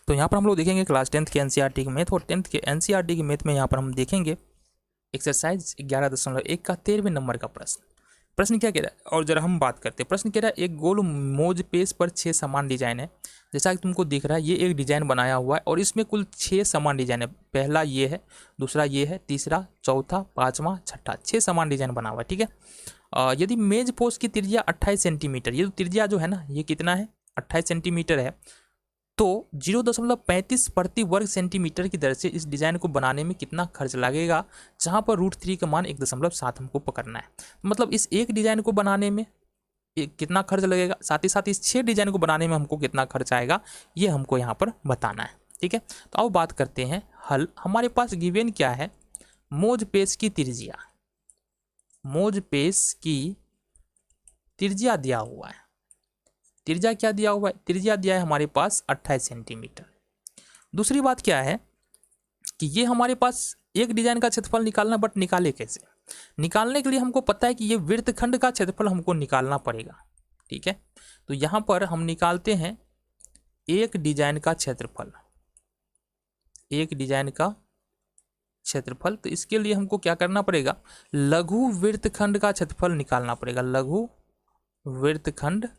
तो यहाँ पर हम लोग देखेंगे क्लास 10th के एनसीईआरटी के मैथ और 10th के एनसीईआरटी के मैथ में यहाँ पर हम देखेंगे एक्सरसाइज 11.1 का 13वें नंबर का प्रश्न क्या कह रहा है। और जरा हम बात करते हैं। प्रश्न कह रहा है एक गोल मोज पेज पर 6 समान डिजाइन है। जैसा कि तुमको दिख रहा है ये एक डिजाइन बनाया हुआ है और इसमें कुल 6 समान डिजाइन है। पहला ये है, दूसरा ये है, तीसरा, चौथा, पांचवा, छठा, 6 समान डिजाइन बना हुआ है। ठीक है। यदि मेज पोस्ट की त्रिज्या 28 सेंटीमीटर, ये तो त्रिज्या जो है ना ये कितना है 28 सेंटीमीटर है, तो 0.35 प्रति वर्ग सेंटीमीटर की दर से इस डिज़ाइन को बनाने में कितना खर्च लगेगा, जहाँ पर √3 का मान 1.7 हमको पकड़ना है। मतलब इस एक डिज़ाइन को बनाने में कितना खर्च लगेगा, साथ ही साथ इस 6 डिज़ाइन को बनाने में हमको कितना खर्च आएगा, ये हमको यहाँ पर बताना है। ठीक है। तो अब बात करते हैं हल। हमारे पास गिवन क्या है, मोज पेज की त्रिज्या, मोज पेज की त्रिज्या दिया हुआ है। त्रिज्या क्या दिया हुआ है, त्रिज्या दिया है हमारे पास 28 सेंटीमीटर। दूसरी बात क्या है कि ये हमारे पास एक डिजाइन का क्षेत्रफल निकालना, बट निकाले कैसे। निकालने के लिए हमको पता है कि ये वृत्तखंड का क्षेत्रफल हमको निकालना पड़ेगा। ठीक है। तो यहाँ पर हम निकालते हैं एक डिजाइन का क्षेत्रफल, एक डिजाइन का क्षेत्रफल। तो इसके लिए हमको क्या करना पड़ेगा, लघु वृत्तखंड का क्षेत्रफल निकालना पड़ेगा, लघु वृत्तखंड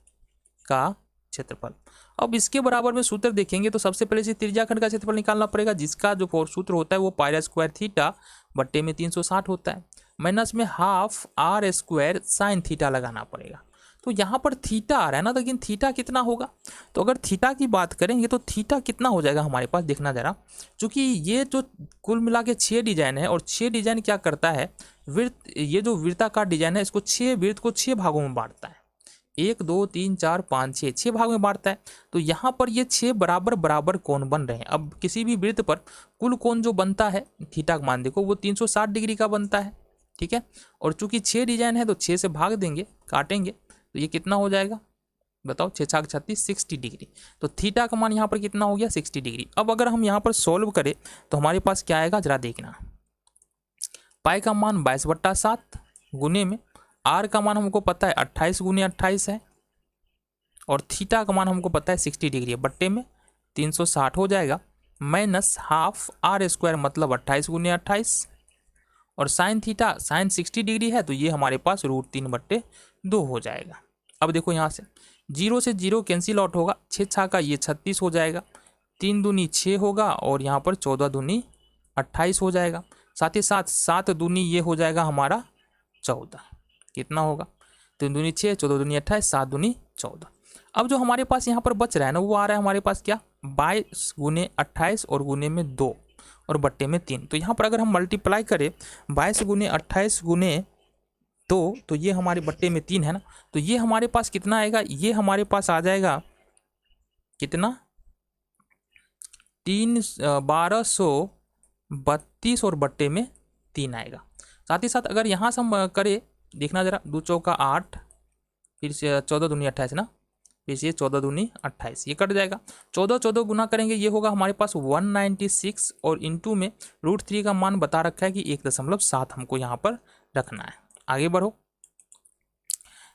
का क्षेत्रफल। अब इसके बराबर में सूत्र देखेंगे तो सबसे पहले से त्रिज्याखंड का क्षेत्रफल निकालना पड़ेगा, जिसका जो सूत्र होता है वो पाई स्क्वायर थीटा बट्टे में 360 होता है, माइनस में half r square sine theta लगाना पड़ेगा। तो यहाँ पर थीटा आ रहा है ना, लेकिन थीटा कितना होगा, तो अगर थीटा की बात करेंगे तो थीटा कितना हो जाएगा हमारे पास, देखना जरा। चूँकि ये जो कुल मिला के 6 डिजाइन है और 6 डिजाइन क्या करता है, वृत्त, ये जो वृत्ताकार डिजाइन है इसको 6 वृत्त को 6 भागों में बांटता है, 1 2 3 4 5 6, 6 भाग में बांटता है। तो यहाँ पर ये 6 बराबर बराबर कोण बन रहे हैं। अब किसी भी वृत्त पर कुल कोण जो बनता है, थीटा का मान देखो, वो 360 डिग्री का बनता है। ठीक है। और चूंकि 6 डिजाइन है तो 6 से भाग देंगे, काटेंगे, तो ये कितना हो जाएगा बताओ, 6 6 36, 60 डिग्री। तो थीटा का मान यहाँ पर कितना हो गया, 60 डिग्री। अब अगर हम यहाँ पर सॉल्व करें तो हमारे पास क्या आएगा, जरा देखना। पाई का मान 22/7 गुने में आर का मान हमको पता है 28 गुने 28 है, और थीटा का मान हमको पता है 60 डिग्री है, बट्टे में 360 हो जाएगा, माइनस हाफ आर स्क्वायर मतलब 28 गुने 28, और साइन थीटा साइन 60 डिग्री है तो ये हमारे पास √3/2 हो जाएगा। अब देखो यहाँ से 0 से 0 कैंसिल आउट होगा, 6 6 का ये 36 हो जाएगा, 3 दूनी 6 होगा, और यहाँ पर 14 दूनी 28 हो जाएगा, साथ ही साथ 7 दूनी ये हो जाएगा हमारा 14, कितना होगा, 3 दूनी 6, 14 दूनी 28, 7 दूनी 14। अब जो हमारे पास यहाँ पर बच रहा है ना, वो आ रहा है हमारे पास क्या, 22 गुने 28 और गुने में 2 और बट्टे में 3। तो यहाँ पर अगर हम मल्टीप्लाई करें 22 गुने 28 गुने 2, तो ये हमारे बट्टे में 3 है ना, तो ये हमारे पास कितना आएगा, ये हमारे पास आ जाएगा कितना, 1232 और बट्टे में 3 आएगा। साथ ही साथ अगर यहाँ से हम करें, देखना जरा, 2 चौका 8, फिर से 14 दूनी 28 ना, फिर से 14 दूनी 28, ये कट जाएगा, 14 14 गुना करेंगे, ये होगा हमारे पास 196, और इंटू में √3 का मान बता रखा है कि 1.7 हमको यहाँ पर रखना है। आगे बढ़ो,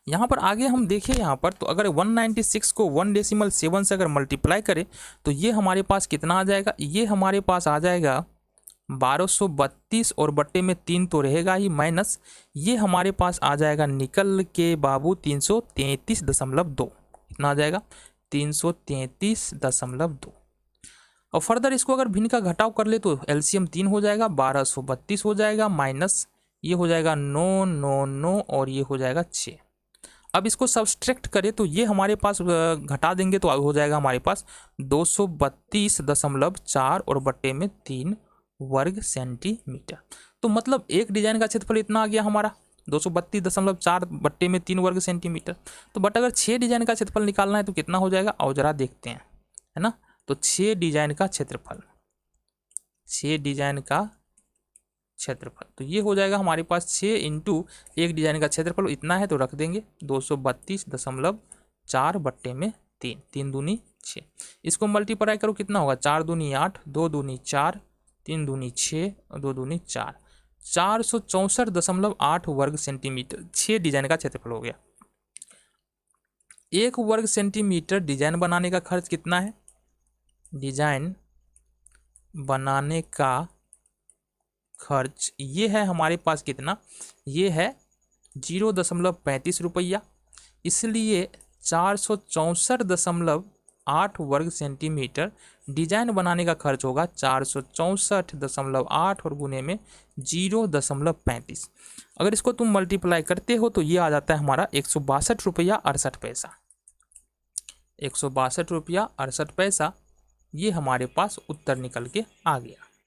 यहाँ पर आगे हम देखें, यहाँ पर तो अगर 196 को 1.7 से अगर मल्टीप्लाई करें तो ये हमारे पास कितना आ जाएगा, ये हमारे पास आ जाएगा 1232 और बट्टे में 3 तो रहेगा ही, माइनस ये हमारे पास आ जाएगा निकल के बाबू 333.2, कितना आ जाएगा 333.2। और फर्दर इसको अगर भिन्न का घटाव कर ले तो एलसीएम 3 हो जाएगा, 1232 हो जाएगा, माइनस ये हो जाएगा 9 9 9 और ये हो जाएगा 6। अब इसको सब्सट्रैक्ट करें तो ये हमारे पास घटा देंगे तो हो जाएगा हमारे पास 232.4 और बट्टे में 3 वर्ग सेंटीमीटर। तो मतलब एक डिजाइन का क्षेत्रफल इतना आ गया हमारा 232.4 बट्टे में 3 वर्ग सेंटीमीटर। तो बट अगर 6 डिजाइन का क्षेत्रफल निकालना है तो कितना हो जाएगा, और जरा देखते हैं, है ना। तो 6 डिजाइन का क्षेत्रफल, 6 डिजाइन का क्षेत्रफल, तो ये हो जाएगा हमारे पास 6 इंटू एक डिजाइन का क्षेत्रफल इतना है तो रख देंगे 232.4 बट्टे में 3, 3 दूनी 6, इसको मल्टीप्लाई करो कितना होगा, 4 दूनी 8, 2 दूनी 4, 3 दूनी 6 और 2 दूनी 4, 464.8 वर्ग सेंटीमीटर 6 डिजाइन का क्षेत्रफल हो गया। 1 वर्ग सेंटीमीटर डिजाइन बनाने का खर्च कितना है, डिजाइन बनाने का खर्च ये है हमारे पास कितना, ये है 0.35 रुपया, इसलिए 464.8 वर्ग सेंटीमीटर डिजाइन बनाने का खर्च होगा 464.8 और गुने में 0.35। अगर इसको तुम मल्टीप्लाई करते हो तो ये आ जाता है हमारा 162 रुपया 68 पैसा। 162 रुपया 68 पैसा ये हमारे पास उत्तर निकल के आ गया।